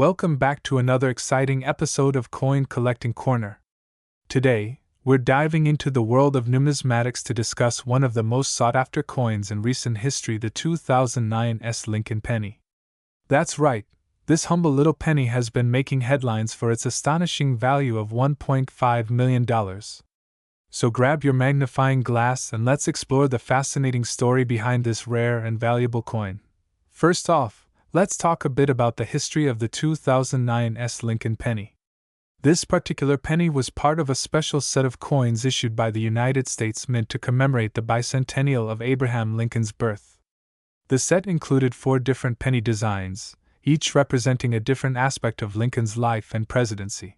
Welcome back to another exciting episode of Coin Collecting Corner. Today, we're diving into the world of numismatics to discuss one of the most sought-after coins in recent history, the 2009 Lincoln penny. That's right, this humble little penny has been making headlines for its astonishing value of $1.5 million. So grab your magnifying glass and let's explore the fascinating story behind this rare and valuable coin. First off, let's talk a bit about the history of the 2009 Lincoln penny. This particular penny was part of a special set of coins issued by the United States Mint to commemorate the bicentennial of Abraham Lincoln's birth. The set included 4 different penny designs, each representing a different aspect of Lincoln's life and presidency.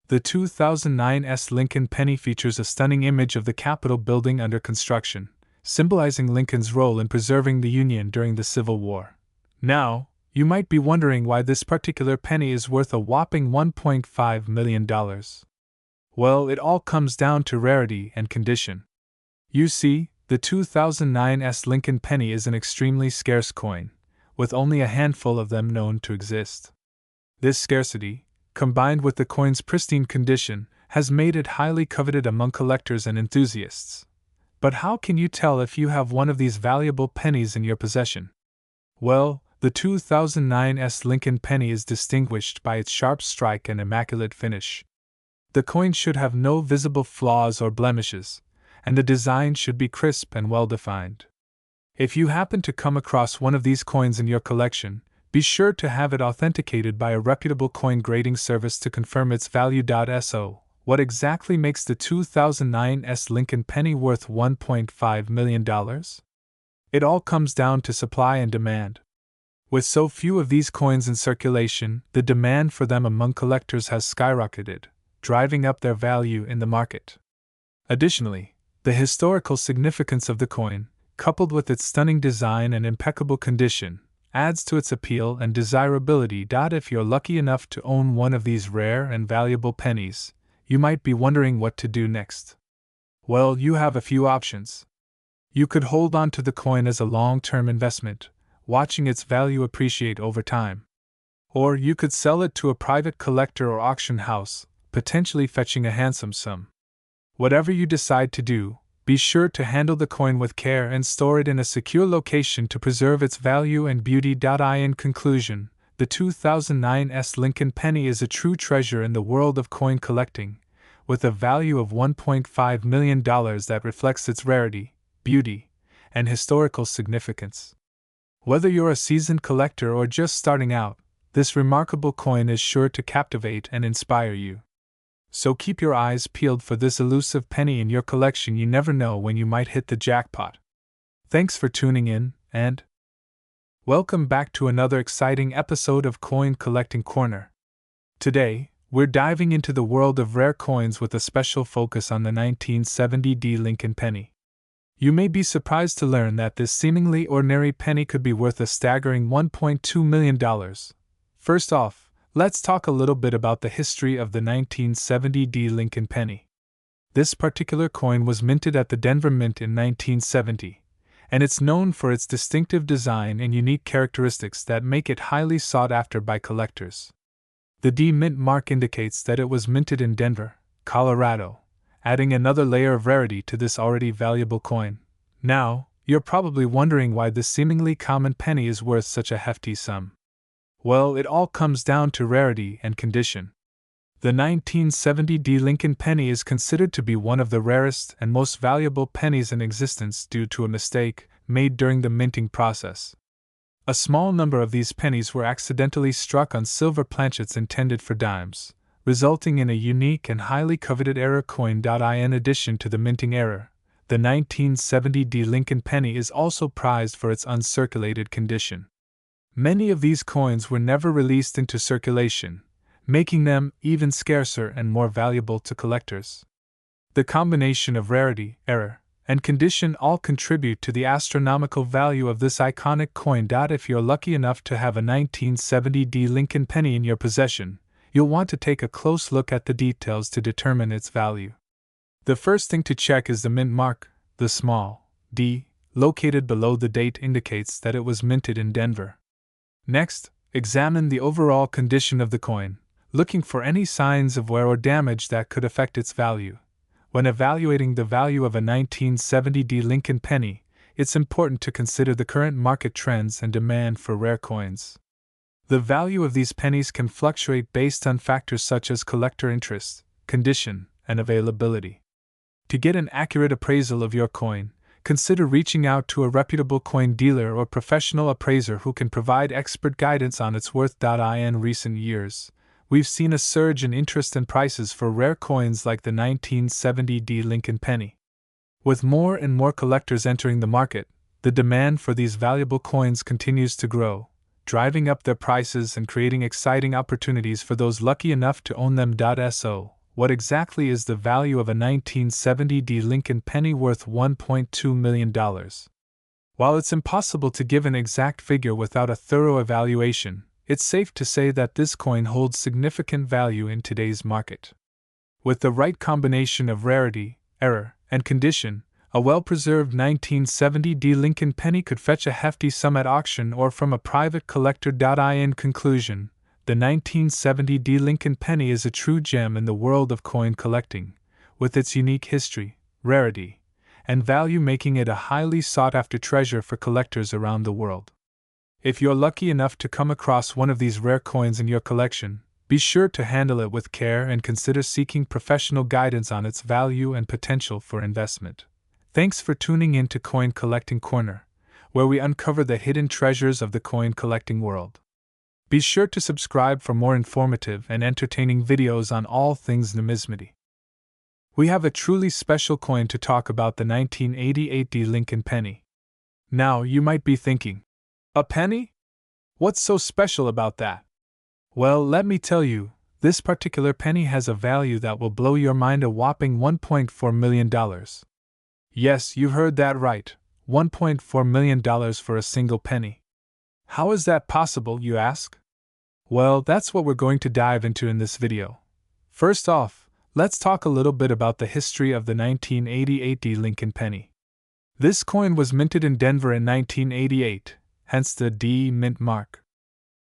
The 2009 Lincoln penny features a stunning image of the Capitol building under construction, symbolizing Lincoln's role in preserving the Union during the Civil War. Now, you might be wondering why this particular penny is worth a whopping $1.5 million. Well, it all comes down to rarity and condition. You see, the 2009 Lincoln penny is an extremely scarce coin, with only a handful of them known to exist. This scarcity, combined with the coin's pristine condition, has made it highly coveted among collectors and enthusiasts. But how can you tell if you have one of these valuable pennies in your possession? Well, the 2009 Lincoln penny is distinguished by its sharp strike and immaculate finish. The coin should have no visible flaws or blemishes, and the design should be crisp and well-defined. If you happen to come across one of these coins in your collection, be sure to have it authenticated by a reputable coin grading service to confirm its value. So, what exactly makes the 2009 Lincoln penny worth $1.5 million? It all comes down to supply and demand. With so few of these coins in circulation, the demand for them among collectors has skyrocketed, driving up their value in the market. Additionally, the historical significance of the coin, coupled with its stunning design and impeccable condition, adds to its appeal and desirability. If you're lucky enough to own one of these rare and valuable pennies, you might be wondering what to do next. Well, you have a few options. You could hold on to the coin as a long-term investment, watching its value appreciate over time. Or you could sell it to a private collector or auction house, potentially fetching a handsome sum. Whatever you decide to do, be sure to handle the coin with care and store it in a secure location to preserve its value and beauty. In conclusion, the 2009 Lincoln penny is a true treasure in the world of coin collecting, with a value of $1.5 million that reflects its rarity, beauty, and historical significance. Whether you're a seasoned collector or just starting out, this remarkable coin is sure to captivate and inspire you. So keep your eyes peeled for this elusive penny in your collection. You never know when you might hit the jackpot. Thanks for tuning in, and welcome back to another exciting episode of Coin Collecting Corner. Today, we're diving into the world of rare coins with a special focus on the 1970 Lincoln penny. You may be surprised to learn that this seemingly ordinary penny could be worth a staggering $1.2 million. First off, let's talk a little bit about the history of the 1970 Lincoln penny. This particular coin was minted at the Denver Mint in 1970, and it's known for its distinctive design and unique characteristics that make it highly sought after by collectors. The D Mint mark indicates that it was minted in Denver, Colorado, adding another layer of rarity to this already valuable coin. Now, you're probably wondering why this seemingly common penny is worth such a hefty sum. Well, it all comes down to rarity and condition. The 1970 Lincoln penny is considered to be one of the rarest and most valuable pennies in existence due to a mistake made during the minting process. A small number of these pennies were accidentally struck on silver planchets intended for dimes, resulting in a unique and highly coveted error coin. In addition to the minting error, the 1970 Lincoln penny is also prized for its uncirculated condition. Many of these coins were never released into circulation, making them even scarcer and more valuable to collectors. The combination of rarity, error, and condition all contribute to the astronomical value of this iconic coin. If you're lucky enough to have a 1970 Lincoln penny in your possession, you'll want to take a close look at the details to determine its value. The first thing to check is the mint mark. The small d, located below the date, indicates that it was minted in Denver. Next, Examine the overall condition of the coin, looking for any signs of wear or damage that could affect its value. When evaluating the value of a 1970 Lincoln penny, it's important to consider the current market trends and demand for rare coins. The value of these pennies can fluctuate based on factors such as collector interest, condition, and availability. To get an accurate appraisal of your coin, consider reaching out to a reputable coin dealer or professional appraiser who can provide expert guidance on its worth. In recent years, we've seen a surge in interest and prices for rare coins like the 1970 Lincoln penny. With more and more collectors entering the market, the demand for these valuable coins continues to grow, driving up their prices and creating exciting opportunities for those lucky enough to own them. So, what exactly is the value of a 1970 Lincoln penny worth $1.2 million? While it's impossible to give an exact figure without a thorough evaluation, it's safe to say that this coin holds significant value in today's market. With the right combination of rarity, error, and condition, a well-preserved 1970 Lincoln penny could fetch a hefty sum at auction or from a private collector. In conclusion, the 1970 Lincoln penny is a true gem in the world of coin collecting, with its unique history, rarity, and value making it a highly sought-after treasure for collectors around the world. If you're lucky enough to come across one of these rare coins in your collection, be sure to handle it with care and consider seeking professional guidance on its value and potential for investment. Thanks for tuning in to Coin Collecting Corner, where we uncover the hidden treasures of the coin collecting world. Be sure to subscribe for more informative and entertaining videos on all things numismacy. We have a truly special coin to talk about, the 1988 Lincoln penny. Now, you might be thinking, a penny? What's so special about that? Well, let me tell you, this particular penny has a value that will blow your mind, a whopping $1.4 million. Yes, you heard that right, $1.4 million for a single penny. How is that possible, you ask? Well, that's what we're going to dive into in this video. First off, let's talk a little bit about the history of the 1988 Lincoln penny. This coin was minted in Denver in 1988, hence the D mint mark.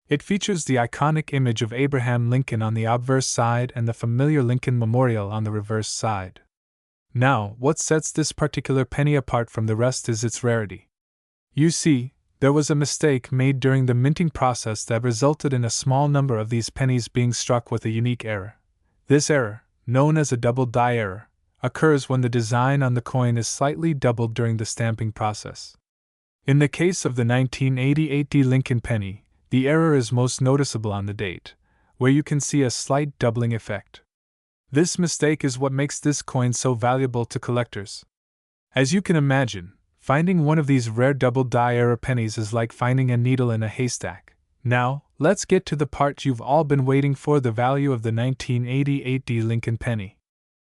It features the iconic image of Abraham Lincoln on the obverse side and the familiar Lincoln Memorial on the reverse side. Now, what sets this particular penny apart from the rest is its rarity. You see, there was a mistake made during the minting process that resulted in a small number of these pennies being struck with a unique error. This error, known as a double die error, occurs when the design on the coin is slightly doubled during the stamping process. In the case of the 1988 Lincoln penny, the error is most noticeable on the date, where you can see a slight doubling effect. This mistake is what makes this coin so valuable to collectors. As you can imagine, finding one of these rare double die error pennies is like finding a needle in a haystack. Now, let's get to the part you've all been waiting for, the value of the 1988 Lincoln penny.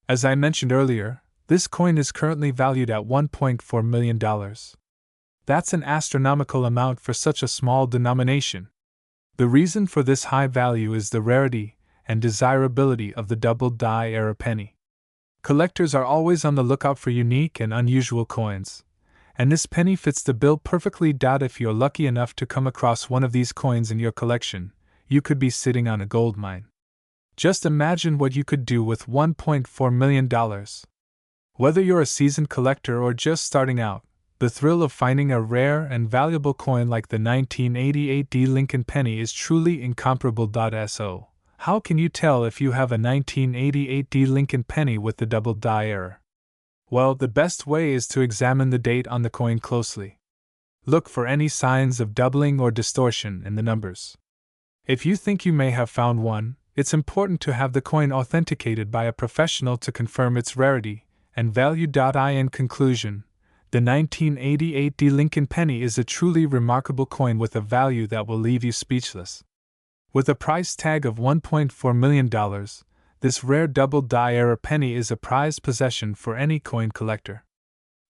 As I mentioned earlier, this coin is currently valued at $1.4 million. That's an astronomical amount for such a small denomination. The reason for this high value is the rarity and desirability of the double die error penny. Collectors are always on the lookout for unique and unusual coins, and this penny fits the bill perfectly. If you're lucky enough to come across one of these coins in your collection, you could be sitting on a gold mine. Just imagine what you could do with $1.4 million. Whether you're a seasoned collector or just starting out, the thrill of finding a rare and valuable coin like the 1988 Lincoln penny is truly incomparable. So, how can you tell if you have a 1988 Lincoln penny with the double die error? Well, the best way is to examine the date on the coin closely. Look for any signs of doubling or distortion in the numbers. If you think you may have found one, it's important to have the coin authenticated by a professional to confirm its rarity and value. In conclusion, the 1988 Lincoln penny is a truly remarkable coin with a value that will leave you speechless. With a price tag of $1.4 million, this rare double die error penny is a prized possession for any coin collector.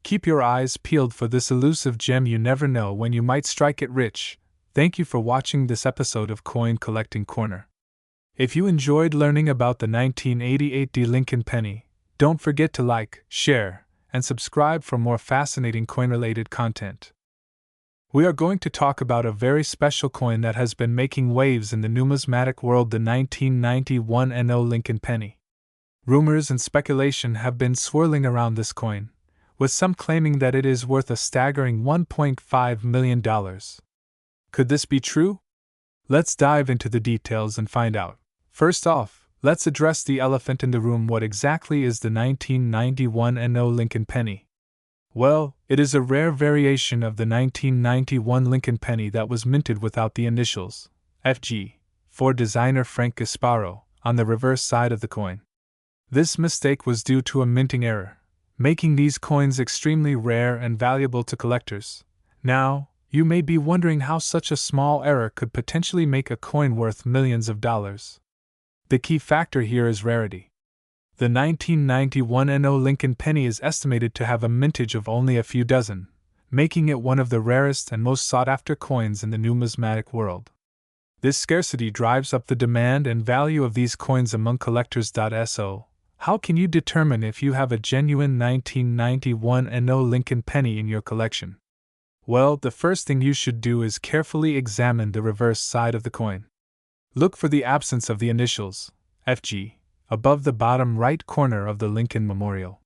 Keep your eyes peeled for this elusive gem. You never know when you might strike it rich. Thank you for watching this episode of Coin Collecting Corner. If you enjoyed learning about the 1988 Lincoln penny, don't forget to like, share, and subscribe for more fascinating coin-related content. We are going to talk about a very special coin that has been making waves in the numismatic world, the 1991 NO Lincoln penny. Rumors and speculation have been swirling around this coin, with some claiming that it is worth a staggering $1.5 million. Could this be true? Let's dive into the details and find out. First off, let's address the elephant in the room. What exactly is the 1991 NO Lincoln penny? Well, it is a rare variation of the 1991 Lincoln penny that was minted without the initials, FG, for designer Frank Gasparo, on the reverse side of the coin. This mistake was due to a minting error, making these coins extremely rare and valuable to collectors. Now, you may be wondering how such a small error could potentially make a coin worth millions of dollars. The key factor here is rarity. The 1991 NO Lincoln penny is estimated to have a mintage of only a few dozen, making it one of the rarest and most sought-after coins in the numismatic world. This scarcity drives up the demand and value of these coins among collectors. So, how can you determine if you have a genuine 1991 NO Lincoln penny in your collection? Well, the first thing you should do is carefully examine the reverse side of the coin. Look for the absence of the initials, FG, above the bottom right corner of the Lincoln Memorial.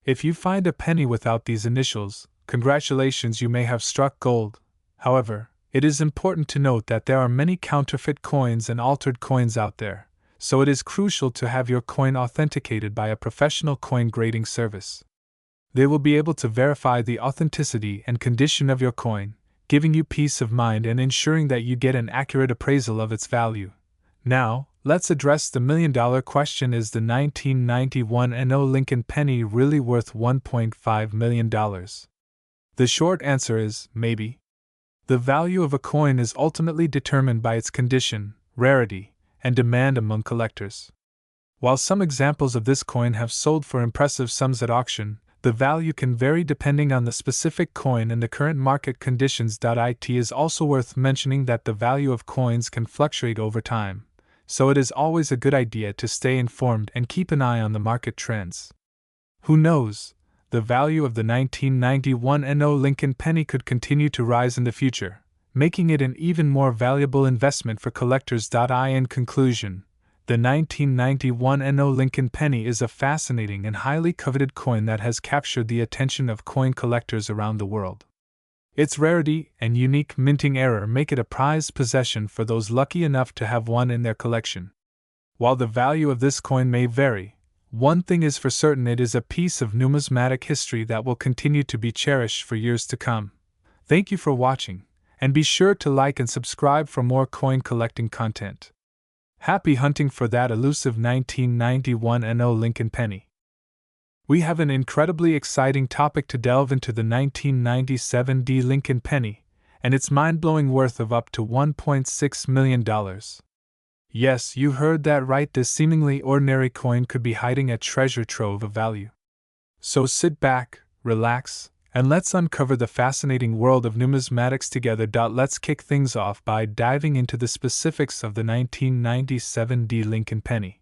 If you find a penny without these initials, congratulations, you may have struck gold. However, it is important to note that there are many counterfeit coins and altered coins out there, so it is crucial to have your coin authenticated by a professional coin grading service. They will be able to verify the authenticity and condition of your coin, giving you peace of mind and ensuring that you get an accurate appraisal of its value. Now, let's address the million-dollar question: is the 1991 NO Lincoln penny really worth $1.5 million? The short answer is maybe. The value of a coin is ultimately determined by its condition, rarity, and demand among collectors. While some examples of this coin have sold for impressive sums at auction, the value can vary depending on the specific coin and the current market conditions. It is also worth mentioning that the value of coins can fluctuate over time, so it is always a good idea to stay informed and keep an eye on the market trends. Who knows, the value of the 1991 NO Lincoln penny could continue to rise in the future, making it an even more valuable investment for collectors. In conclusion, the 1991 NO Lincoln penny is a fascinating and highly coveted coin that has captured the attention of coin collectors around the world. Its rarity and unique minting error make it a prized possession for those lucky enough to have one in their collection. While the value of this coin may vary, one thing is for certain: it is a piece of numismatic history that will continue to be cherished for years to come. Thank you for watching, and be sure to like and subscribe for more coin collecting content. Happy hunting for that elusive 1991 NO Lincoln penny. We have an incredibly exciting topic to delve into: the 1997 Lincoln penny, and its mind-blowing worth of up to $1.6 million. Yes, you heard that right, this seemingly ordinary coin could be hiding a treasure trove of value. So sit back, relax, and let's uncover the fascinating world of numismatics together. Let's kick things off by diving into the specifics of the 1997 Lincoln penny.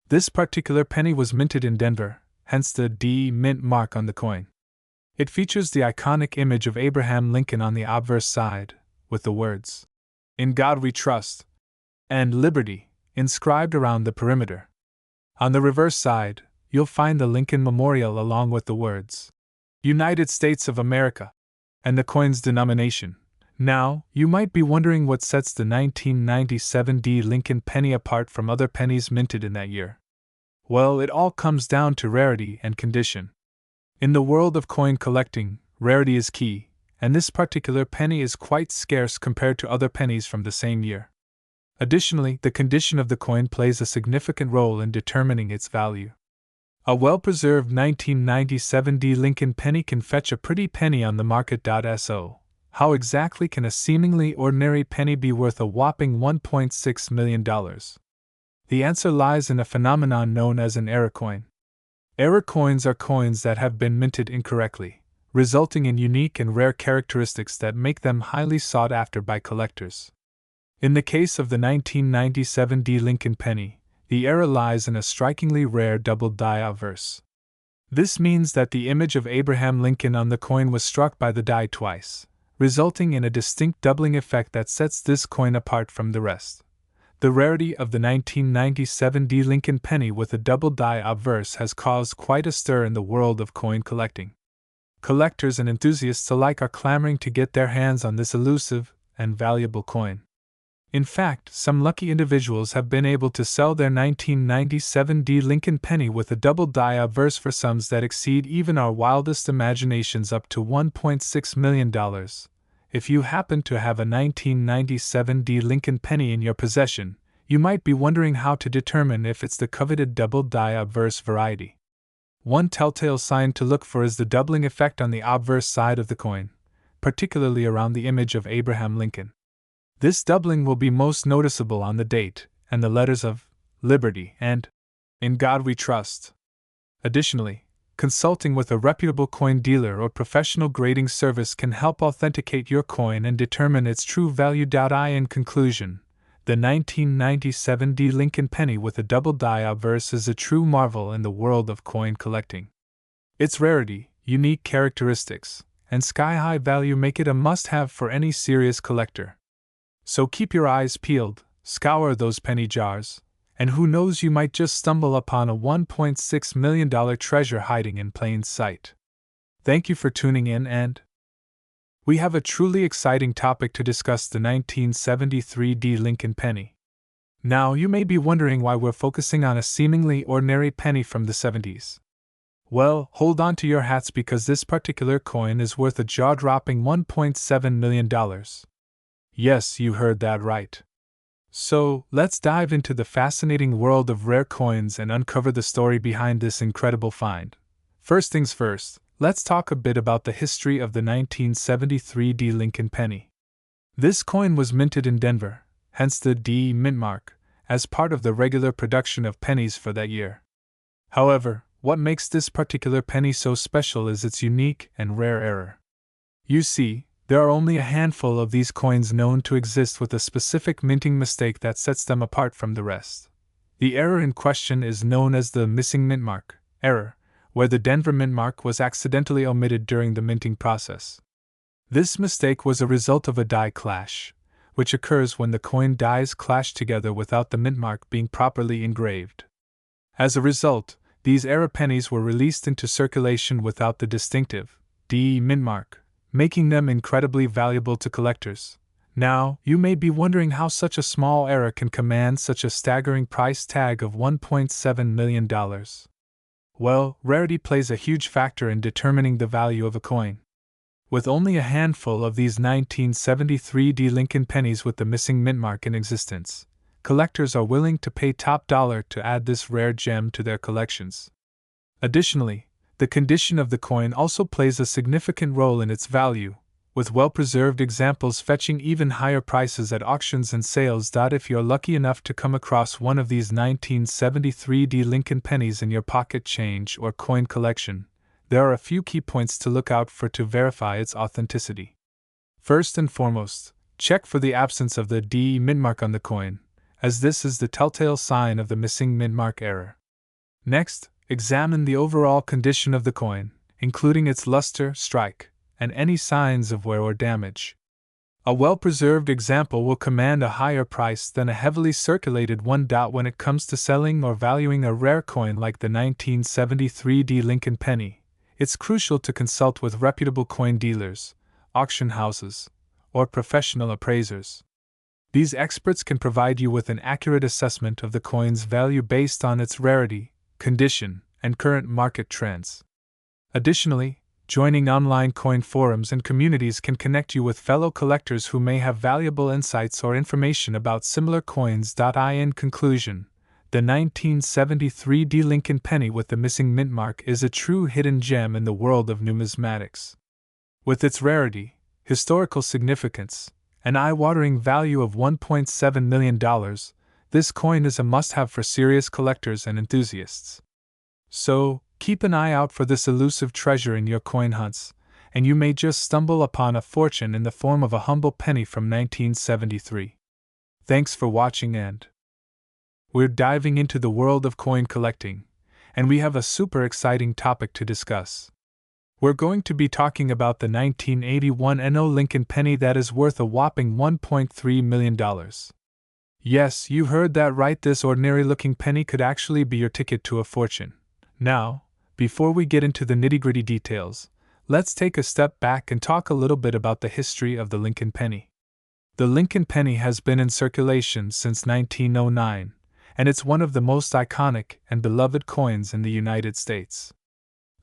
This particular penny was minted in Denver, hence the D mint mark on the coin. It features the iconic image of Abraham Lincoln on the obverse side, with the words, "In God We Trust," and "Liberty," inscribed around the perimeter. On the reverse side, you'll find the Lincoln Memorial along with the words, "United States of America," and the coin's denomination. Now, you might be wondering what sets the 1997 Lincoln penny apart from other pennies minted in that year. Well, it all comes down to rarity and condition. In the world of coin collecting, rarity is key, and this particular penny is quite scarce compared to other pennies from the same year. Additionally, the condition of the coin plays a significant role in determining its value. A well-preserved 1997 Lincoln penny can fetch a pretty penny on the market. So, how exactly can a seemingly ordinary penny be worth a whopping $1.6 million? The answer lies in a phenomenon known as an error coin. Error coins are coins that have been minted incorrectly, resulting in unique and rare characteristics that make them highly sought after by collectors. In the case of the 1997 Lincoln penny, the error lies in a strikingly rare double die verse. This means that the image of Abraham Lincoln on the coin was struck by the die twice, resulting in a distinct doubling effect that sets this coin apart from the rest. The rarity of the 1997 D Lincoln penny with a double die obverse has caused quite a stir in the world of coin collecting. Collectors and enthusiasts alike are clamoring to get their hands on this elusive and valuable coin. In fact, some lucky individuals have been able to sell their 1997 D Lincoln penny with a double die obverse for sums that exceed even our wildest imaginations, up to $1.6 million. If you happen to have a 1997 D Lincoln penny in your possession, you might be wondering how to determine if it's the coveted double die obverse variety. One telltale sign to look for is the doubling effect on the obverse side of the coin, particularly around the image of Abraham Lincoln. This doubling will be most noticeable on the date and the letters of Liberty and In God We Trust. Additionally, consulting with a reputable coin dealer or professional grading service can help authenticate your coin and determine its true value. In conclusion, the 1997 D Lincoln penny with a double die obverse is a true marvel in the world of coin collecting. Its rarity, unique characteristics, and sky-high value make it a must-have for any serious collector. So keep your eyes peeled, scour those penny jars, and who knows, you might just stumble upon a $1.6 million treasure hiding in plain sight. Thank you for tuning in, and we have a truly exciting topic to discuss: the 1973 D Lincoln penny. Now, you may be wondering why we're focusing on a seemingly ordinary penny from the 70s. Well, hold on to your hats, because this particular coin is worth a jaw-dropping $1.7 million. Yes, you heard that right. So, let's dive into the fascinating world of rare coins and uncover the story behind this incredible find. First things first, let's talk a bit about the history of the 1973 D Lincoln penny. This coin was minted in Denver, hence the D mint mark, as part of the regular production of pennies for that year. However, what makes this particular penny so special is its unique and rare error. You see, there are only a handful of these coins known to exist with a specific minting mistake that sets them apart from the rest. The error in question is known as the missing mint mark error, where the Denver mint mark was accidentally omitted during the minting process. This mistake was a result of a die clash, which occurs when the coin dies clash together without the mint mark being properly engraved. As a result, these error pennies were released into circulation without the distinctive D mint mark, making them incredibly valuable to collectors. Now, you may be wondering how such a small error can command such a staggering price tag of $1.7 million. Well, rarity plays a huge factor in determining the value of a coin. With only a handful of these 1973 D Lincoln pennies with the missing mint mark in existence, collectors are willing to pay top dollar to add this rare gem to their collections. Additionally, the condition of the coin also plays a significant role in its value, with well-preserved examples fetching even higher prices at auctions and sales. If you're lucky enough to come across one of these 1973 D Lincoln pennies in your pocket change or coin collection, there are a few key points to look out for to verify its authenticity. First and foremost, check for the absence of the D mint mark on the coin, as this is the telltale sign of the missing mint mark error. Next, examine the overall condition of the coin, including its luster, strike, and any signs of wear or damage. A well-preserved example will command a higher price than a heavily circulated one. When it comes to selling or valuing a rare coin like the 1973 D Lincoln penny, it's crucial to consult with reputable coin dealers, auction houses, or professional appraisers. These experts can provide you with an accurate assessment of the coin's value based on its rarity, condition, and current market trends. Additionally, joining online coin forums and communities can connect you with fellow collectors who may have valuable insights or information about similar coins. In conclusion, the 1973 D Lincoln penny with the missing mint mark is a true hidden gem in the world of numismatics. With its rarity, historical significance, and eye-watering value of $1.7 million, this coin is a must-have for serious collectors and enthusiasts. So, keep an eye out for this elusive treasure in your coin hunts, and you may just stumble upon a fortune in the form of a humble penny from 1973. Thanks for watching, and we're diving into the world of coin collecting, and we have a super exciting topic to discuss. We're going to be talking about the 1981 NO Lincoln penny that is worth a whopping $1.3 million. Yes, you heard that right, this ordinary-looking penny could actually be your ticket to a fortune. Now, before we get into the nitty-gritty details, let's take a step back and talk a little bit about the history of the Lincoln penny. The Lincoln penny has been in circulation since 1909, and it's one of the most iconic and beloved coins in the United States.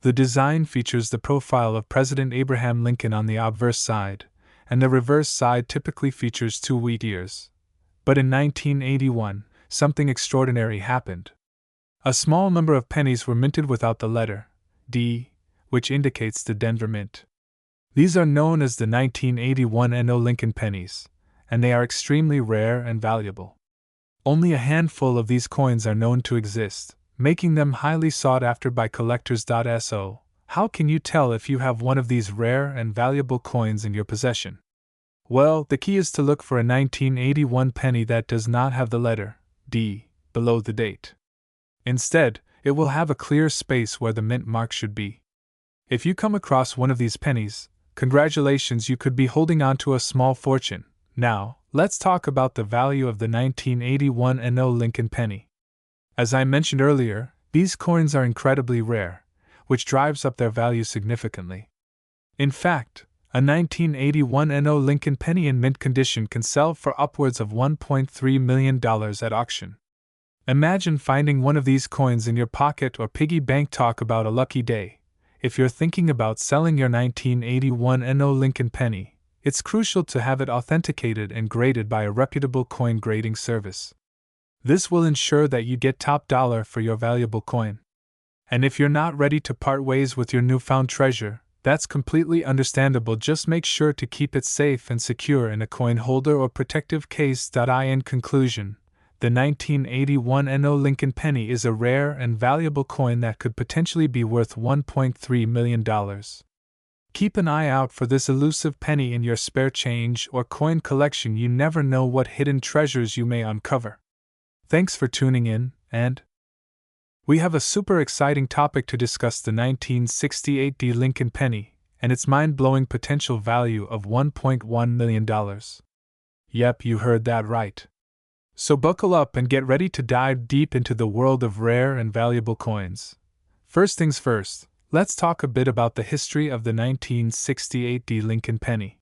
The design features the profile of President Abraham Lincoln on the obverse side, and the reverse side typically features 2 wheat ears. But in 1981, something extraordinary happened. A small number of pennies were minted without the letter D, which indicates the Denver Mint. These are known as the 1981 NO Lincoln pennies, and they are extremely rare and valuable. Only a handful of these coins are known to exist, making them highly sought after by collectors. So, how can you tell if you have one of these rare and valuable coins in your possession? Well, the key is to look for a 1981 penny that does not have the letter D below the date. Instead, it will have a clear space where the mint mark should be. If you come across one of these pennies, congratulations, you could be holding on to a small fortune. Now, let's talk about the value of the 1981 NO Lincoln penny. As I mentioned earlier, these coins are incredibly rare, which drives up their value significantly. In fact, a 1981 NO Lincoln penny in mint condition can sell for upwards of $1.3 million at auction. Imagine finding one of these coins in your pocket or piggy bank. Talk about a lucky day. If you're thinking about selling your 1981 NO Lincoln penny, it's crucial to have it authenticated and graded by a reputable coin grading service. This will ensure that you get top dollar for your valuable coin. And if you're not ready to part ways with your newfound treasure, that's completely understandable. Just make sure to keep it safe and secure in a coin holder or protective case. In conclusion, the 1981 NO Lincoln penny is a rare and valuable coin that could potentially be worth $1.3 million. Keep an eye out for this elusive penny in your spare change or coin collection. You never know what hidden treasures you may uncover. Thanks for tuning in, and we have a super exciting topic to discuss: the 1968 D Lincoln penny and its mind-blowing potential value of $1.1 million. Yep, you heard that right. So buckle up and get ready to dive deep into the world of rare and valuable coins. First things first, let's talk a bit about the history of the 1968 D Lincoln penny.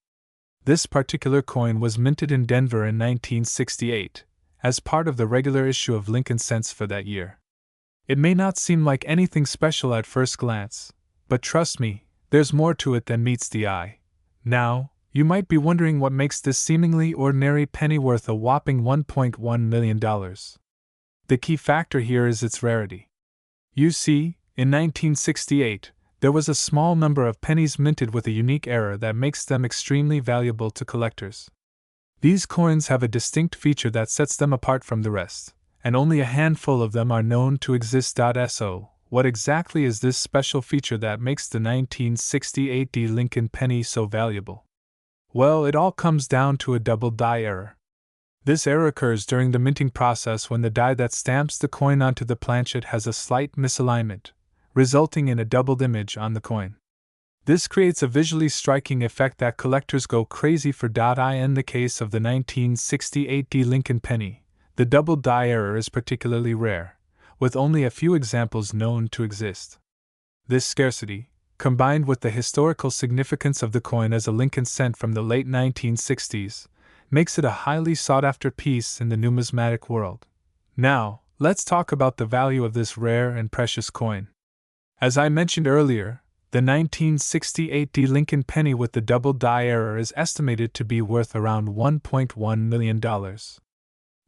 This particular coin was minted in Denver in 1968, as part of the regular issue of Lincoln cents for that year. It may not seem like anything special at first glance, but trust me, there's more to it than meets the eye. Now, you might be wondering what makes this seemingly ordinary penny worth a whopping $1.1 million. The key factor here is its rarity. You see, in 1968, there was a small number of pennies minted with a unique error that makes them extremely valuable to collectors. These coins have a distinct feature that sets them apart from the rest, and only a handful of them are known to exist. So, what exactly is this special feature that makes the 1968 D Lincoln penny so valuable? Well, it all comes down to a double die error. This error occurs during the minting process when the die that stamps the coin onto the planchet has a slight misalignment, resulting in a doubled image on the coin. This creates a visually striking effect that collectors go crazy for. In the case of the 1968 D Lincoln penny, the double die error is particularly rare, with only a few examples known to exist. This scarcity, combined with the historical significance of the coin as a Lincoln cent from the late 1960s, makes it a highly sought-after piece in the numismatic world. Now, let's talk about the value of this rare and precious coin. As I mentioned earlier, the 1968 D Lincoln penny with the double die error is estimated to be worth around $1.1 million.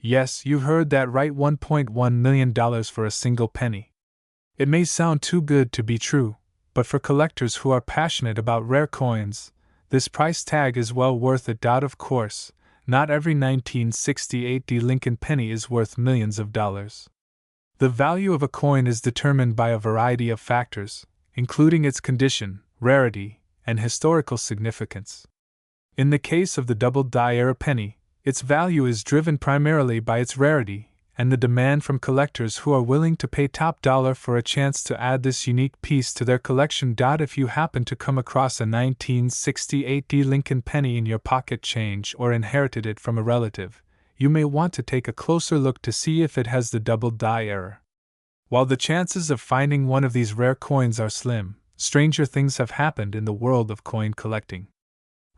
Yes, you heard that right, $1.1 million for a single penny. It may sound too good to be true, but for collectors who are passionate about rare coins, this price tag is well worth it. Of course, not every 1968 D Lincoln penny is worth millions of dollars. The value of a coin is determined by a variety of factors, including its condition, rarity, and historical significance. In the case of the double die error penny, its value is driven primarily by its rarity, and the demand from collectors who are willing to pay top dollar for a chance to add this unique piece to their collection. If you happen to come across a 1968 D Lincoln penny in your pocket change or inherited it from a relative, you may want to take a closer look to see if it has the double die error. While the chances of finding one of these rare coins are slim, stranger things have happened in the world of coin collecting.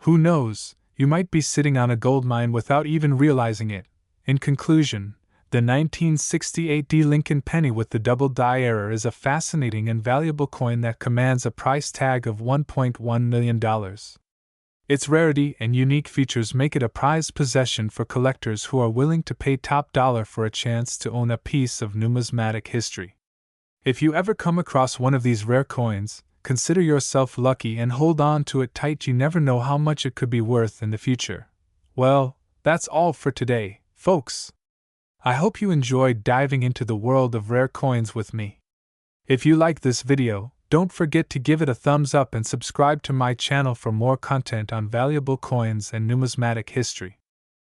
Who knows, you might be sitting on a gold mine without even realizing it. In conclusion, the 1968 D Lincoln penny with the double die error is a fascinating and valuable coin that commands a price tag of $1.1 million. Its rarity and unique features make it a prized possession for collectors who are willing to pay top dollar for a chance to own a piece of numismatic history. If you ever come across one of these rare coins, consider yourself lucky and hold on to it tight. You never know how much it could be worth in the future. Well, that's all for today, folks. I hope you enjoyed diving into the world of rare coins with me. If you like this video, don't forget to give it a thumbs up and subscribe to my channel for more content on valuable coins and numismatic history.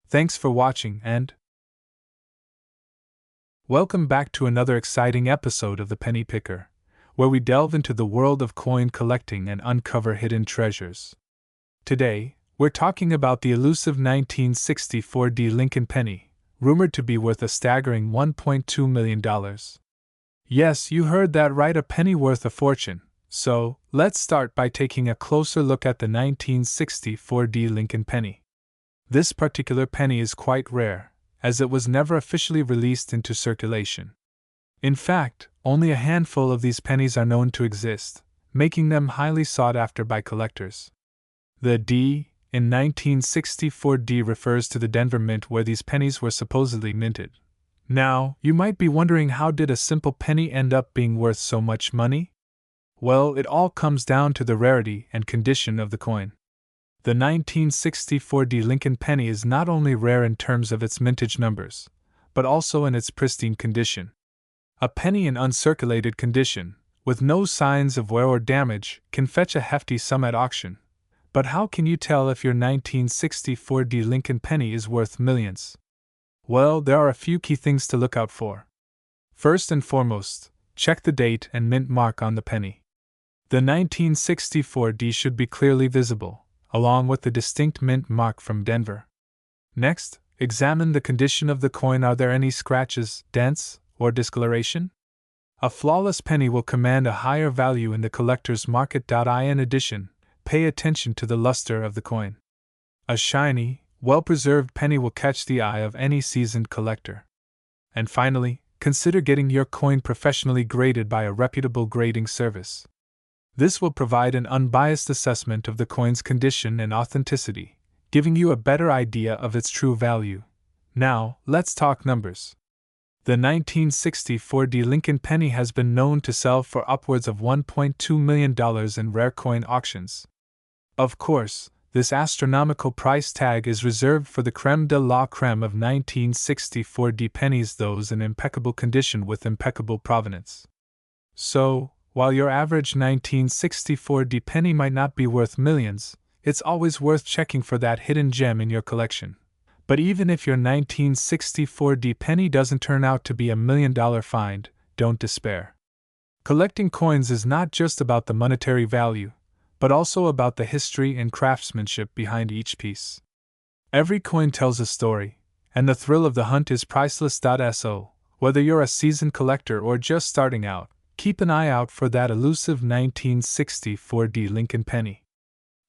Thanks for watching and welcome back to another exciting episode of the Penny Picker, where we delve into the world of coin collecting and uncover hidden treasures. Today, we're talking about the elusive 1964 D Lincoln penny, rumored to be worth a staggering $1.2 million. Yes, you heard that right, a penny worth a fortune. So, let's start by taking a closer look at the 1964 D Lincoln penny. This particular penny is quite rare, as it was never officially released into circulation. In fact, only a handful of these pennies are known to exist, making them highly sought after by collectors. The D in 1964 D refers to the Denver Mint, where these pennies were supposedly minted. Now, you might be wondering, how did a simple penny end up being worth so much money? Well, it all comes down to the rarity and condition of the coin. The 1964 D Lincoln penny is not only rare in terms of its mintage numbers, but also in its pristine condition. A penny in uncirculated condition, with no signs of wear or damage, can fetch a hefty sum at auction. But how can you tell if your 1964 D Lincoln penny is worth millions? Well, there are a few key things to look out for. First and foremost, check the date and mint mark on the penny. The 1964 D should be clearly visible, along with the distinct mint mark from Denver. Next, examine the condition of the coin. Are there any scratches, dents, or discoloration? A flawless penny will command a higher value in the collector's market. In addition, pay attention to the luster of the coin. A shiny, well-preserved penny will catch the eye of any seasoned collector. And finally, consider getting your coin professionally graded by a reputable grading service. This will provide an unbiased assessment of the coin's condition and authenticity, giving you a better idea of its true value. Now, let's talk numbers. The 1964 D Lincoln penny has been known to sell for upwards of $1.2 million in rare coin auctions. Of course, this astronomical price tag is reserved for the creme de la creme of 1964 D pennies, those in impeccable condition with impeccable provenance. So, while your average 1964 D penny might not be worth millions, it's always worth checking for that hidden gem in your collection. But even if your 1964 D penny doesn't turn out to be $1 million find, don't despair. Collecting coins is not just about the monetary value, but also about the history and craftsmanship behind each piece. Every coin tells a story, and the thrill of the hunt is priceless. So, whether you're a seasoned collector or just starting out, keep an eye out for that elusive 1964 D Lincoln penny.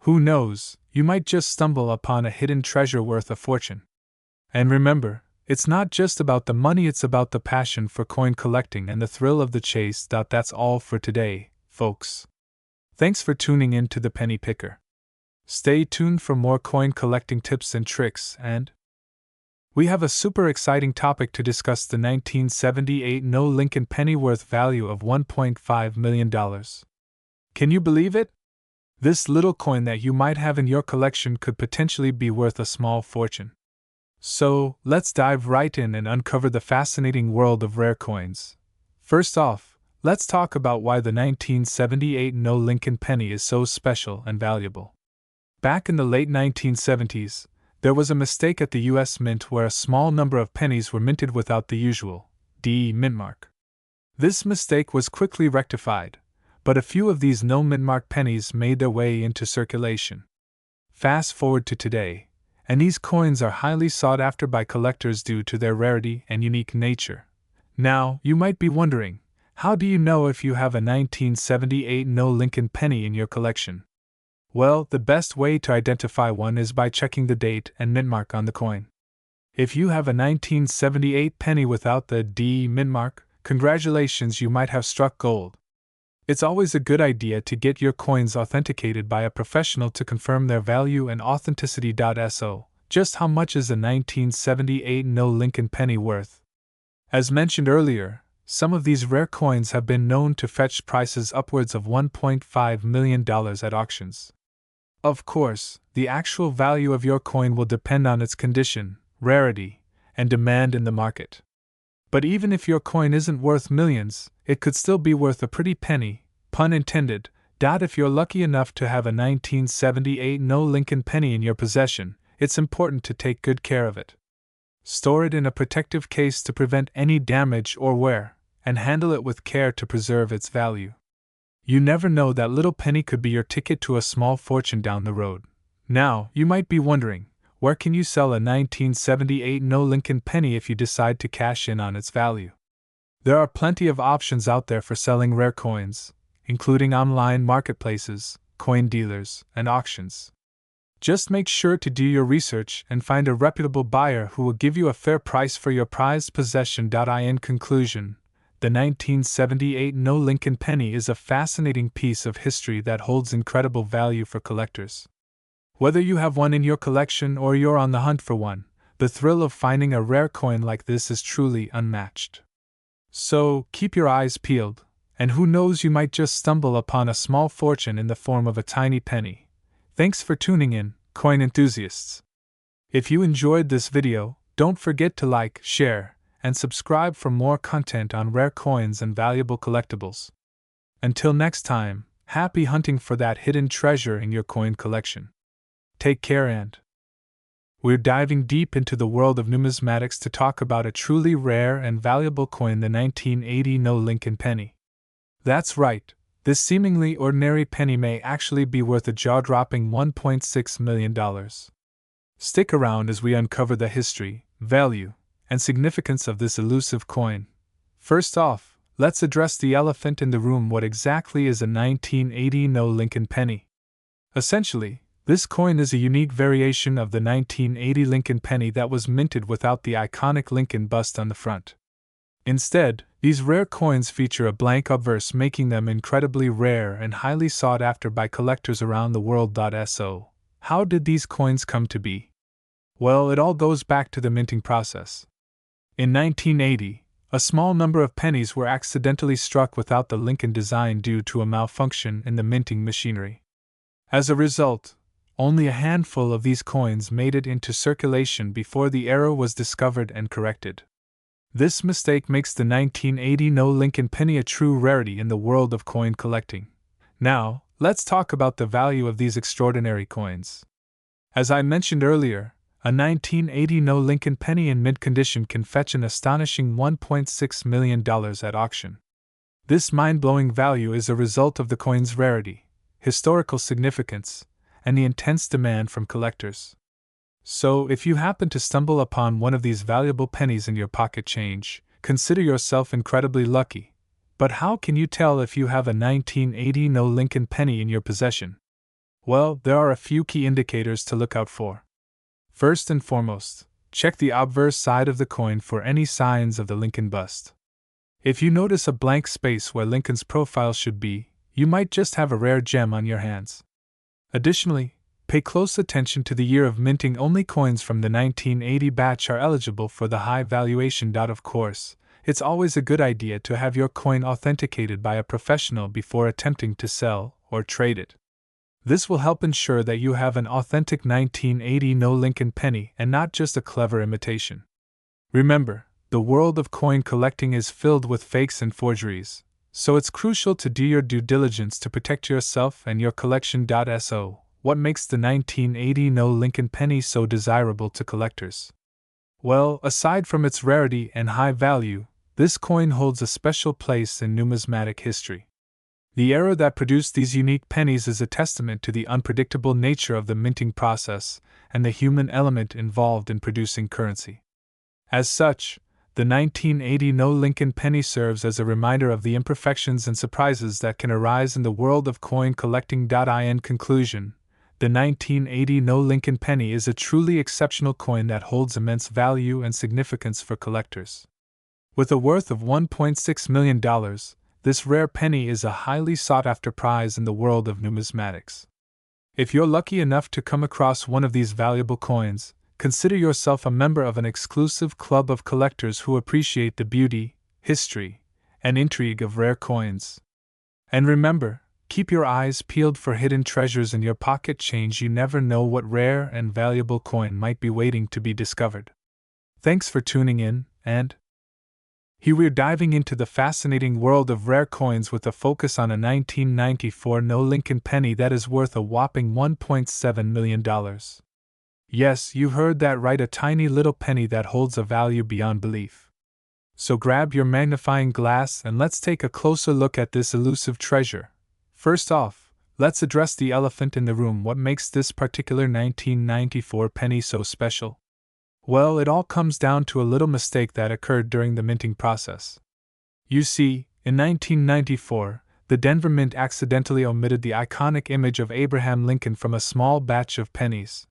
Who knows, you might just stumble upon a hidden treasure worth a fortune. And remember, it's not just about the money, it's about the passion for coin collecting and the thrill of the chase. That's all for today, folks. Thanks for tuning in to the Penny Picker. Stay tuned for more coin collecting tips and tricks, and we have a super exciting topic to discuss: the 1978 No Lincoln penny worth value of $1.5 million. Can you believe it? This little coin that you might have in your collection could potentially be worth a small fortune. So, let's dive right in and uncover the fascinating world of rare coins. First off, let's talk about why the 1978 No Lincoln penny is so special and valuable. Back in the late 1970s, There was a mistake at the US Mint where a small number of pennies were minted without the usual DE mint mark. This mistake was quickly rectified, but a few of these no mint mark pennies made their way into circulation. Fast forward to today, and these coins are highly sought after by collectors due to their rarity and unique nature. Now, you might be wondering, how do you know if you have a 1978 no Lincoln penny in your collection? Well, the best way to identify one is by checking the date and mint mark on the coin. If you have a 1978 penny without the DE mint mark, congratulations, you might have struck gold. It's always a good idea to get your coins authenticated by a professional to confirm their value and authenticity. So, just how much is a 1978 no Lincoln penny worth? As mentioned earlier, some of these rare coins have been known to fetch prices upwards of $1.5 million at auctions. Of course, the actual value of your coin will depend on its condition, rarity, and demand in the market. But even if your coin isn't worth millions, it could still be worth a pretty penny, pun intended. If you're lucky enough to have a 1978 no Lincoln penny in your possession, it's important to take good care of it. Store it in a protective case to prevent any damage or wear, and handle it with care to preserve its value. You never know, that little penny could be your ticket to a small fortune down the road. Now, you might be wondering, where can you sell a 1978 no Lincoln penny if you decide to cash in on its value? There are plenty of options out there for selling rare coins, including online marketplaces, coin dealers, and auctions. Just make sure to do your research and find a reputable buyer who will give you a fair price for your prized possession. In conclusion, the 1978 no Lincoln penny is a fascinating piece of history that holds incredible value for collectors. Whether you have one in your collection or you're on the hunt for one, the thrill of finding a rare coin like this is truly unmatched. So, keep your eyes peeled, and who knows, you might just stumble upon a small fortune in the form of a tiny penny. Thanks for tuning in, coin enthusiasts. If you enjoyed this video, don't forget to like, share, and subscribe for more content on rare coins and valuable collectibles. Until next time, happy hunting for that hidden treasure in your coin collection. Take care, and we're diving deep into the world of numismatics to talk about a truly rare and valuable coin, the 1980 no Lincoln penny. That's right, this seemingly ordinary penny may actually be worth a jaw-dropping $1.6 million. Stick around as we uncover the history, value, and significance of this elusive coin. First off, let's address the elephant in the room. What exactly is a 1980 no Lincoln penny? Essentially, this coin is a unique variation of the 1980 Lincoln penny that was minted without the iconic Lincoln bust on the front. Instead, these rare coins feature a blank obverse, making them incredibly rare and highly sought after by collectors around the world. So, how did these coins come to be? Well, it all goes back to the minting process. In 1980, a small number of pennies were accidentally struck without the Lincoln design due to a malfunction in the minting machinery. As a result, only a handful of these coins made it into circulation before the error was discovered and corrected. This mistake makes the 1980 no Lincoln penny a true rarity in the world of coin collecting. Now, let's talk about the value of these extraordinary coins. As I mentioned earlier, a 1980 no Lincoln penny in mint condition can fetch an astonishing $1.6 million at auction. This mind-blowing value is a result of the coin's rarity, historical significance, and the intense demand from collectors. So, if you happen to stumble upon one of these valuable pennies in your pocket change, consider yourself incredibly lucky. But how can you tell if you have a 1980 no Lincoln penny in your possession? Well, there are a few key indicators to look out for. First and foremost, check the obverse side of the coin for any signs of the Lincoln bust. If you notice a blank space where Lincoln's profile should be, you might just have a rare gem on your hands. Additionally, pay close attention to the year of minting. Only coins from the 1980 batch are eligible for the high valuation. Of course, it's always a good idea to have your coin authenticated by a professional before attempting to sell or trade it. This will help ensure that you have an authentic 1980 no Lincoln penny and not just a clever imitation. Remember, the world of coin collecting is filled with fakes and forgeries, so it's crucial to do your due diligence to protect yourself and your collection. So, what makes the 1980 No Lincoln penny so desirable to collectors? Well, aside from its rarity and high value, this coin holds a special place in numismatic history. The era that produced these unique pennies is a testament to the unpredictable nature of the minting process and the human element involved in producing currency. As such, the 1980 No Lincoln penny serves as a reminder of the imperfections and surprises that can arise in the world of coin collecting. In conclusion, the 1980 No Lincoln penny is a truly exceptional coin that holds immense value and significance for collectors. With a worth of $1.6 million, this rare penny is a highly sought-after prize in the world of numismatics. If you're lucky enough to come across one of these valuable coins, consider yourself a member of an exclusive club of collectors who appreciate the beauty, history, and intrigue of rare coins. And remember, keep your eyes peeled for hidden treasures in your pocket change. You never know what rare and valuable coin might be waiting to be discovered. Thanks for tuning in, and here we're diving into the fascinating world of rare coins with a focus on a 1994 No Lincoln penny that is worth a whopping $1.7 million. Yes, you heard that right, a tiny little penny that holds a value beyond belief. So grab your magnifying glass and let's take a closer look at this elusive treasure. First off, let's address the elephant in the room. What makes this particular 1994 penny so special? Well, it all comes down to a little mistake that occurred during the minting process. You see, in 1994, the Denver Mint accidentally omitted the iconic image of Abraham Lincoln from a small batch of pennies.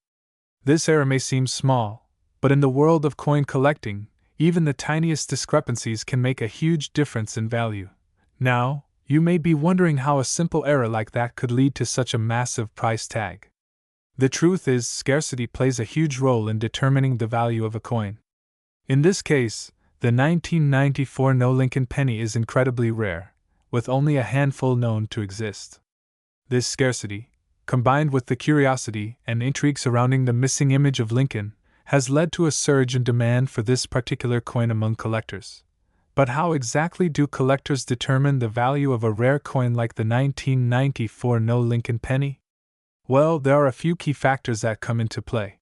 This error may seem small, but in the world of coin collecting, even the tiniest discrepancies can make a huge difference in value. Now, you may be wondering how a simple error like that could lead to such a massive price tag. The truth is, scarcity plays a huge role in determining the value of a coin. In this case, the 1994 No Lincoln penny is incredibly rare, with only a handful known to exist. This scarcity, combined with the curiosity and intrigue surrounding the missing image of Lincoln, has led to a surge in demand for this particular coin among collectors. But how exactly do collectors determine the value of a rare coin like the 1994 No Lincoln penny? Well, there are a few key factors that come into play.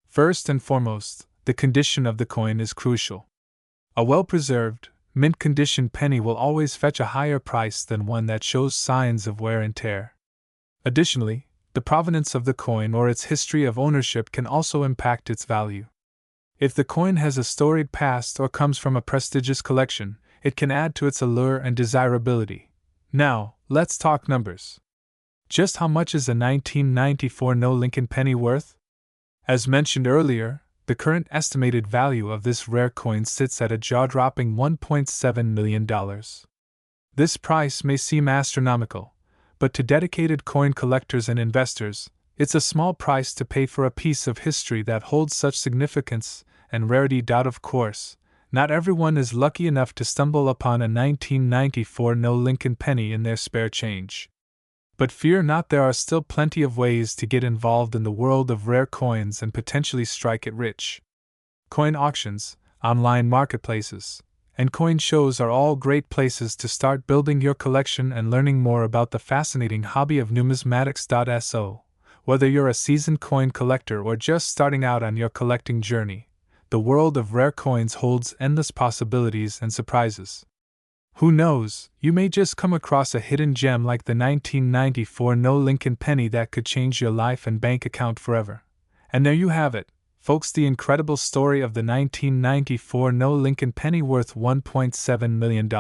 First and foremost, the condition of the coin is crucial. A well-preserved, mint-condition penny will always fetch a higher price than one that shows signs of wear and tear. Additionally, the provenance of the coin or its history of ownership can also impact its value. If the coin has a storied past or comes from a prestigious collection, it can add to its allure and desirability. Now, let's talk numbers. Just how much is a 1994 No Lincoln penny worth? As mentioned earlier, the current estimated value of this rare coin sits at a jaw-dropping $1.7 million. This price may seem astronomical, but to dedicated coin collectors and investors, it's a small price to pay for a piece of history that holds such significance and rarity. Of course, not everyone is lucky enough to stumble upon a 1994 No Lincoln penny in their spare change. But fear not, there are still plenty of ways to get involved in the world of rare coins and potentially strike it rich. Coin auctions, online marketplaces, and coin shows are all great places to start building your collection and learning more about the fascinating hobby of numismatics. Whether you're a seasoned coin collector or just starting out on your collecting journey, the world of rare coins holds endless possibilities and surprises. Who knows, you may just come across a hidden gem like the 1994 No Lincoln penny that could change your life and bank account forever. And there you have it, folks, the incredible story of the 1994 No Lincoln penny worth $1.7 million.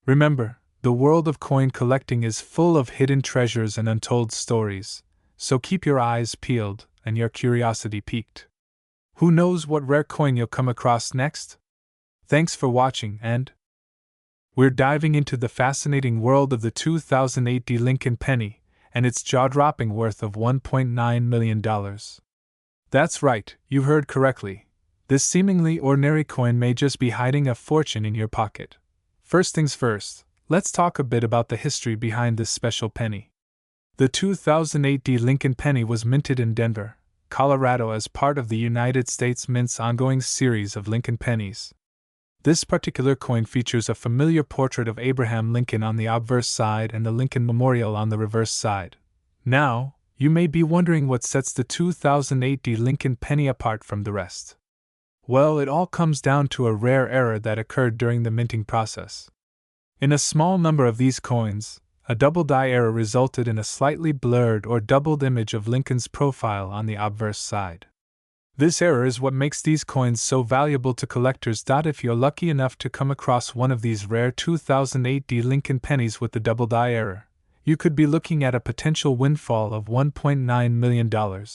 Remember, the world of coin collecting is full of hidden treasures and untold stories, so keep your eyes peeled and your curiosity piqued. Who knows what rare coin you'll come across next? Thanks for watching, and we're diving into the fascinating world of the 2008 Lincoln penny and its jaw-dropping worth of $1.9 million. That's right, you heard correctly. This seemingly ordinary coin may just be hiding a fortune in your pocket. First things first, let's talk a bit about the history behind this special penny. The 2008 Lincoln penny was minted in Denver, Colorado as part of the United States Mint's ongoing series of Lincoln pennies. This particular coin features a familiar portrait of Abraham Lincoln on the obverse side and the Lincoln Memorial on the reverse side. Now, you may be wondering what sets the 2008 D Lincoln penny apart from the rest. Well, it all comes down to a rare error that occurred during the minting process. In a small number of these coins, a double die error resulted in a slightly blurred or doubled image of Lincoln's profile on the obverse side. This error is what makes these coins so valuable to collectors. If you're lucky enough to come across one of these rare 2008 D Lincoln pennies with the double die error, you could be looking at a potential windfall of $1.9 million.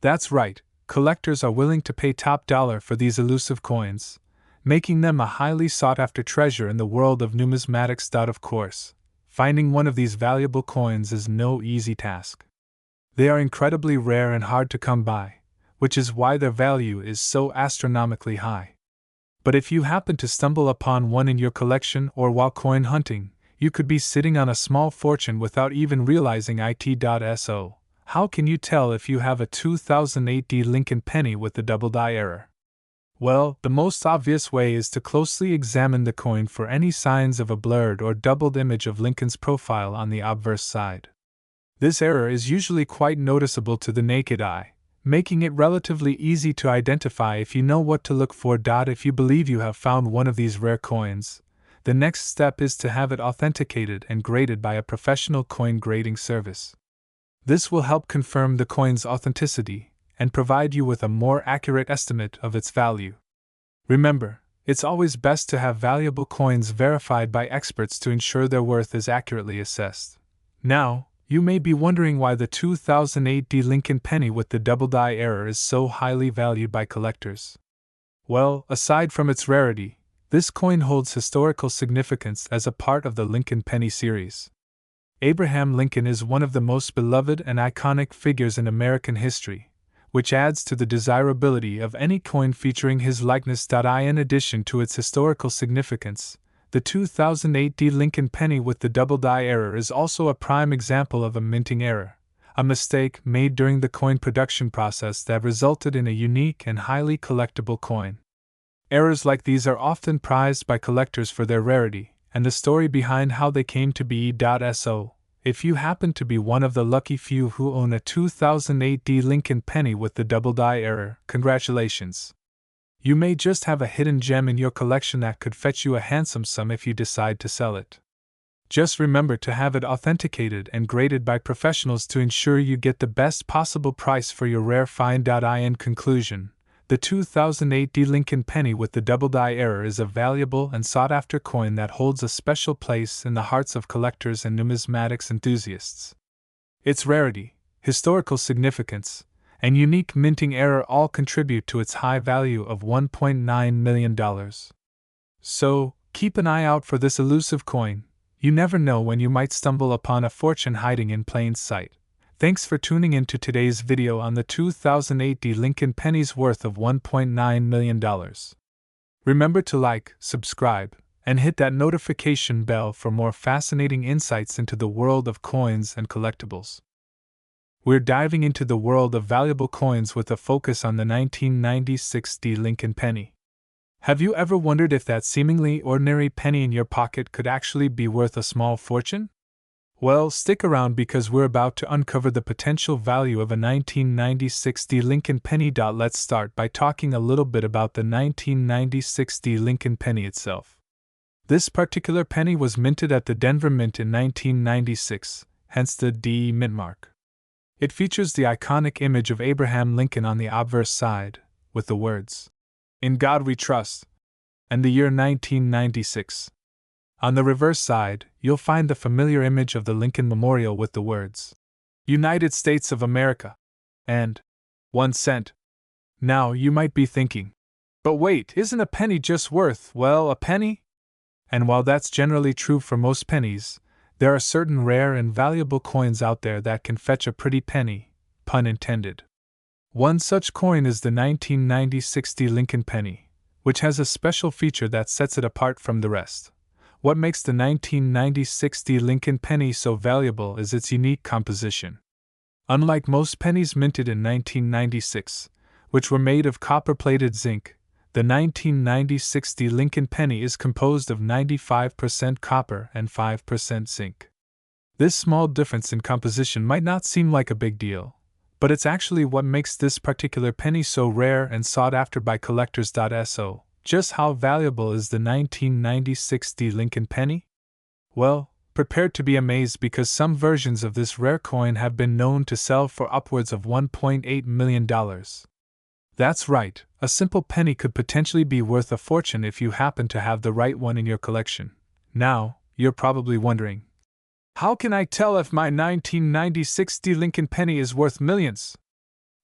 That's right, collectors are willing to pay top dollar for these elusive coins, making them a highly sought-after treasure in the world of numismatics. Of course, finding one of these valuable coins is no easy task. They are incredibly rare and hard to come by, which is why their value is so astronomically high. But if you happen to stumble upon one in your collection or while coin hunting, you could be sitting on a small fortune without even realizing it. So, how can you tell if you have a 2008 D Lincoln penny with the double die error? Well, the most obvious way is to closely examine the coin for any signs of a blurred or doubled image of Lincoln's profile on the obverse side. This error is usually quite noticeable to the naked eye, making it relatively easy to identify if you know what to look for. If you believe you have found one of these rare coins, the next step is to have it authenticated and graded by a professional coin grading service. This will help confirm the coin's authenticity and provide you with a more accurate estimate of its value. Remember, it's always best to have valuable coins verified by experts to ensure their worth is accurately assessed. Now, you may be wondering why the 2008 D Lincoln penny with the double die error is so highly valued by collectors. Well, aside from its rarity, this coin holds historical significance as a part of the Lincoln penny series. Abraham Lincoln is one of the most beloved and iconic figures in American history, which adds to the desirability of any coin featuring his likeness. In addition to its historical significance, the 2008 D Lincoln penny with the double die error is also a prime example of a minting error, a mistake made during the coin production process that resulted in a unique and highly collectible coin. Errors like these are often prized by collectors for their rarity and the story behind how they came to be. So, if you happen to be one of the lucky few who own a 2008 D Lincoln penny with the double die error, congratulations! You may just have a hidden gem in your collection that could fetch you a handsome sum if you decide to sell it. Just remember to have it authenticated and graded by professionals to ensure you get the best possible price for your rare find. In conclusion, the 2008 D Lincoln penny with the double die error is a valuable and sought-after coin that holds a special place in the hearts of collectors and numismatics enthusiasts. Its rarity, historical significance, and unique minting error all contribute to its high value of $1.9 million. So, keep an eye out for this elusive coin. You never know when you might stumble upon a fortune hiding in plain sight. Thanks for tuning in to today's video on the 2008 D Lincoln penny's worth of $1.9 million. Remember to like, subscribe, and hit that notification bell for more fascinating insights into the world of coins and collectibles. We're diving into the world of valuable coins with a focus on the 1996 D Lincoln penny. Have you ever wondered if that seemingly ordinary penny in your pocket could actually be worth a small fortune? Well, stick around because we're about to uncover the potential value of a 1996 D Lincoln penny. Let's start by talking a little bit about the 1996 D Lincoln penny itself. This particular penny was minted at the Denver Mint in 1996, hence the D mint mark. It features the iconic image of Abraham Lincoln on the obverse side, with the words, "In God We Trust," and the year 1996. On the reverse side, you'll find the familiar image of the Lincoln Memorial with the words, "United States of America," and 1 cent. Now, you might be thinking, but wait, isn't a penny just worth, well, a penny? And while that's generally true for most pennies, there are certain rare and valuable coins out there that can fetch a pretty penny, pun intended. One such coin is the 1996 D Lincoln penny, which has a special feature that sets it apart from the rest. What makes the 1996 D Lincoln penny so valuable is its unique composition. Unlike most pennies minted in 1996, which were made of copper-plated zinc, the 1996 D Lincoln penny is composed of 95% copper and 5% zinc. This small difference in composition might not seem like a big deal, but it's actually what makes this particular penny so rare and sought after by collectors. So, just how valuable is the 1996 D Lincoln penny? Well, prepare to be amazed because some versions of this rare coin have been known to sell for upwards of $1.8 million. That's right, a simple penny could potentially be worth a fortune if you happen to have the right one in your collection. Now, you're probably wondering, how can I tell if my 1996 D Lincoln penny is worth millions?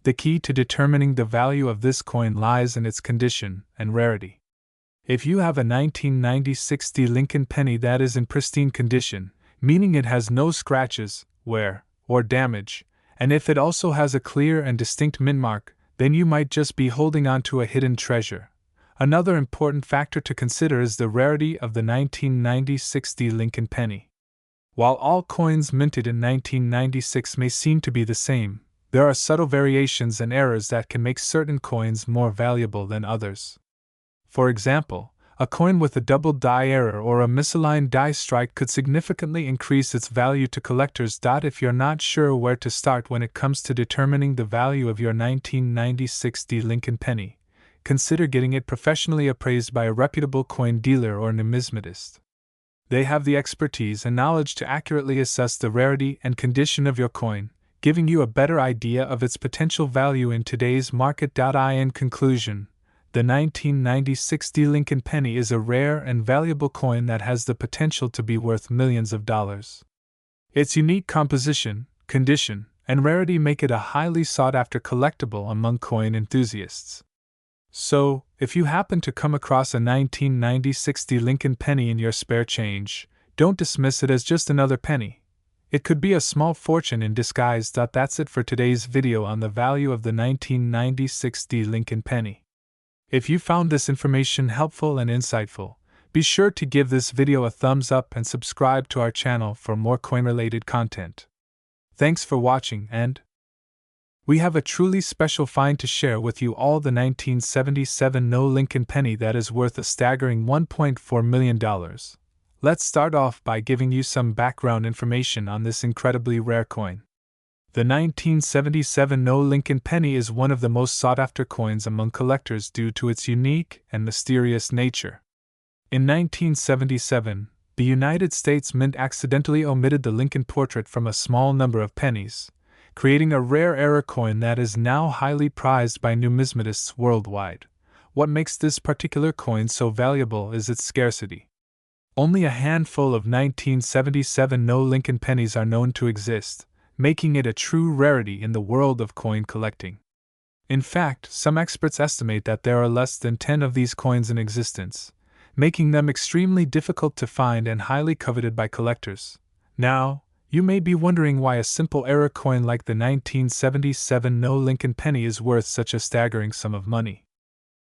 The key to determining the value of this coin lies in its condition and rarity. If you have a 1996 D Lincoln penny that is in pristine condition, meaning it has no scratches, wear, or damage, and if it also has a clear and distinct mint mark, then you might just be holding on to a hidden treasure. Another important factor to consider is the rarity of the 1996 D Lincoln penny. While all coins minted in 1996 may seem to be the same, there are subtle variations and errors that can make certain coins more valuable than others. For example, a coin with a double die error or a misaligned die strike could significantly increase its value to collectors. If you're not sure where to start when it comes to determining the value of your 1996 D Lincoln penny, consider getting it professionally appraised by a reputable coin dealer or numismatist. They have the expertise and knowledge to accurately assess the rarity and condition of your coin, giving you a better idea of its potential value in today's market. In conclusion, the 1996 D Lincoln penny is a rare and valuable coin that has the potential to be worth millions of dollars. Its unique composition, condition, and rarity make it a highly sought-after collectible among coin enthusiasts. So, if you happen to come across a 1996 D Lincoln penny in your spare change, don't dismiss it as just another penny. It could be a small fortune in disguise. That's it for today's video on the value of the 1996 D Lincoln penny. If you found this information helpful and insightful, be sure to give this video a thumbs up and subscribe to our channel for more coin-related content. Thanks for watching, and we have a truly special find to share with you all: the 1977 No Lincoln penny that is worth a staggering $1.4 million. Let's start off by giving you some background information on this incredibly rare coin. The 1977 No Lincoln penny is one of the most sought-after coins among collectors due to its unique and mysterious nature. In 1977, the United States Mint accidentally omitted the Lincoln portrait from a small number of pennies, creating a rare error coin that is now highly prized by numismatists worldwide. What makes this particular coin so valuable is its scarcity. Only a handful of 1977 No Lincoln pennies are known to exist, making it a true rarity in the world of coin collecting. In fact, some experts estimate that there are less than 10 of these coins in existence, making them extremely difficult to find and highly coveted by collectors. Now, you may be wondering why a simple error coin like the 1977 No Lincoln penny is worth such a staggering sum of money.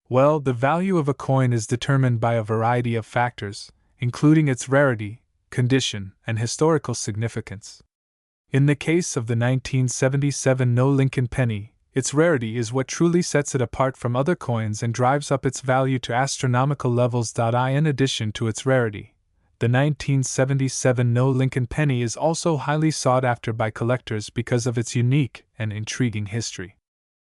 Well, the value of a coin is determined by a variety of factors, including its rarity, condition, and historical significance. In the case of the 1977 No Lincoln penny, its rarity is what truly sets it apart from other coins and drives up its value to astronomical levels. In addition to its rarity, the 1977 No Lincoln penny is also highly sought after by collectors because of its unique and intriguing history.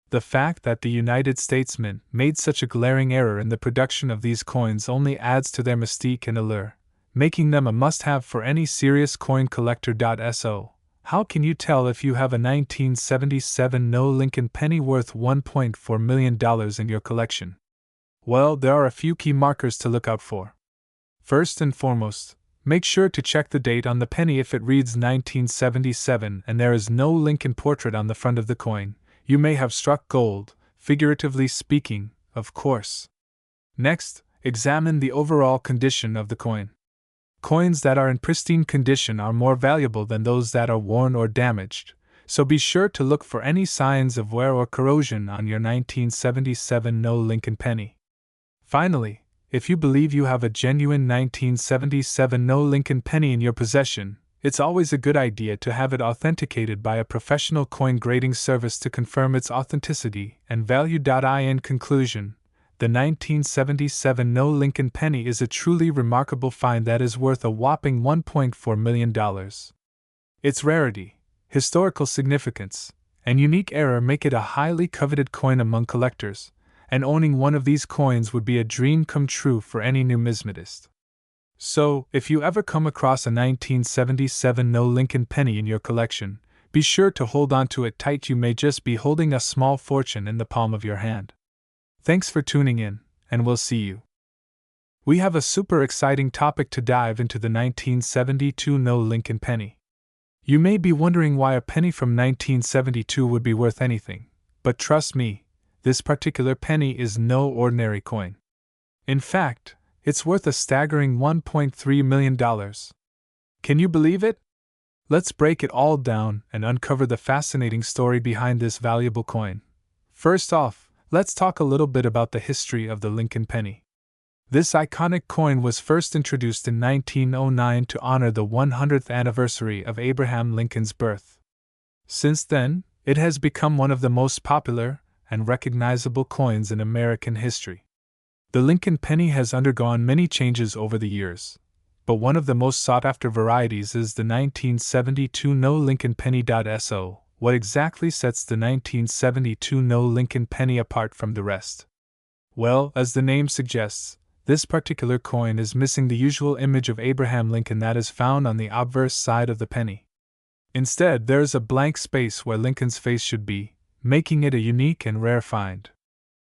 The fact that the United States Mint made such a glaring error in the production of these coins only adds to their mystique and allure, making them a must-have for any serious coin collector. So, how can you tell if you have a 1977 No Lincoln penny worth $1.4 million in your collection? Well, there are a few key markers to look out for. First and foremost, make sure to check the date on the penny. If it reads 1977 and there is no Lincoln portrait on the front of the coin, you may have struck gold, figuratively speaking, of course. Next, examine the overall condition of the coin. Coins that are in pristine condition are more valuable than those that are worn or damaged, so be sure to look for any signs of wear or corrosion on your 1977 No Lincoln penny. Finally, if you believe you have a genuine 1977 No Lincoln penny in your possession, it's always a good idea to have it authenticated by a professional coin grading service to confirm its authenticity and value. In conclusion, the 1977 No Lincoln penny is a truly remarkable find that is worth a whopping $1.4 million. Its rarity, historical significance, and unique era make it a highly coveted coin among collectors, and owning one of these coins would be a dream come true for any numismatist. So, if you ever come across a 1977 no Lincoln penny in your collection, be sure to hold on to it tight. You may just be holding a small fortune in the palm of your hand. Thanks for tuning in, and we'll see you. We have a super exciting topic to dive into: the 1972 no Lincoln penny. You may be wondering why a penny from 1972 would be worth anything, but trust me, this particular penny is no ordinary coin. In fact, it's worth a staggering $1.3 million. Can you believe it? Let's break it all down and uncover the fascinating story behind this valuable coin. First off, let's talk a little bit about the history of the Lincoln penny. This iconic coin was first introduced in 1909 to honor the 100th anniversary of Abraham Lincoln's birth. Since then, it has become one of the most popular and recognizable coins in American history. The Lincoln penny has undergone many changes over the years, but one of the most sought-after varieties is the 1972 no Lincoln penny. So, what exactly sets the 1972 no Lincoln penny apart from the rest? Well, as the name suggests, this particular coin is missing the usual image of Abraham Lincoln that is found on the obverse side of the penny. Instead, there is a blank space where Lincoln's face should be, making it a unique and rare find.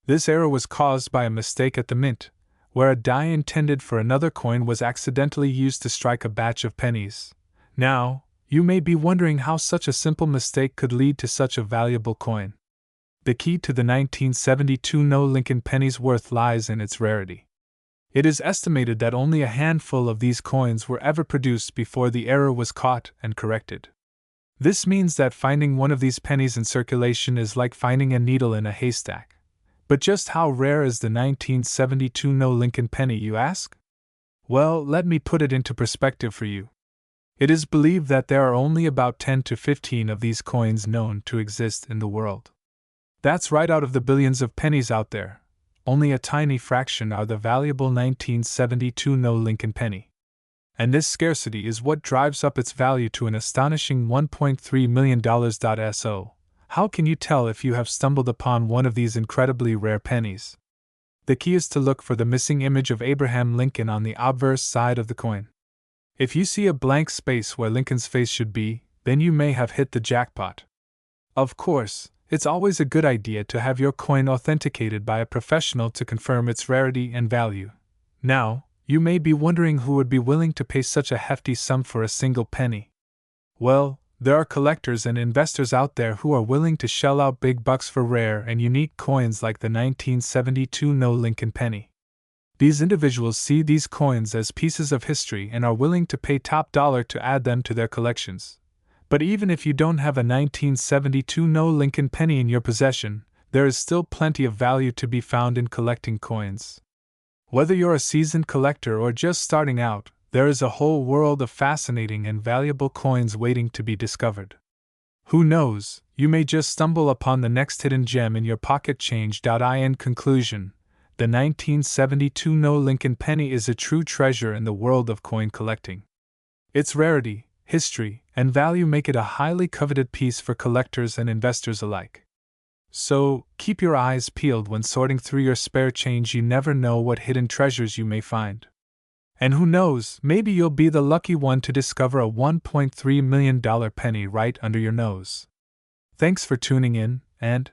This error was caused by a mistake at the mint, where a die intended for another coin was accidentally used to strike a batch of pennies. Now, you may be wondering how such a simple mistake could lead to such a valuable coin. The key to the 1972 no Lincoln penny's worth lies in its rarity. It is estimated that only a handful of these coins were ever produced before the error was caught and corrected. This means that finding one of these pennies in circulation is like finding a needle in a haystack. But just how rare is the 1972 no Lincoln penny, you ask? Well, let me put it into perspective for you. It is believed that there are only about 10 to 15 of these coins known to exist in the world. That's right, out of the billions of pennies out there, only a tiny fraction are the valuable 1972 no Lincoln penny. And this scarcity is what drives up its value to an astonishing $1.3 million. So, how can you tell if you have stumbled upon one of these incredibly rare pennies? The key is to look for the missing image of Abraham Lincoln on the obverse side of the coin. If you see a blank space where Lincoln's face should be, then you may have hit the jackpot. Of course, it's always a good idea to have your coin authenticated by a professional to confirm its rarity and value. Now, you may be wondering who would be willing to pay such a hefty sum for a single penny. Well, there are collectors and investors out there who are willing to shell out big bucks for rare and unique coins like the 1972 no Lincoln penny. These individuals see these coins as pieces of history and are willing to pay top dollar to add them to their collections. But even if you don't have a 1972 no Lincoln penny in your possession, there is still plenty of value to be found in collecting coins. Whether you're a seasoned collector or just starting out, there is a whole world of fascinating and valuable coins waiting to be discovered. Who knows, you may just stumble upon the next hidden gem in your pocket change. In conclusion, the 1972 no Lincoln penny is a true treasure in the world of coin collecting. Its rarity, history, and value make it a highly coveted piece for collectors and investors alike. So, keep your eyes peeled when sorting through your spare change. You never know what hidden treasures you may find. And who knows, maybe you'll be the lucky one to discover a $1.3 million penny right under your nose. Thanks for tuning in, and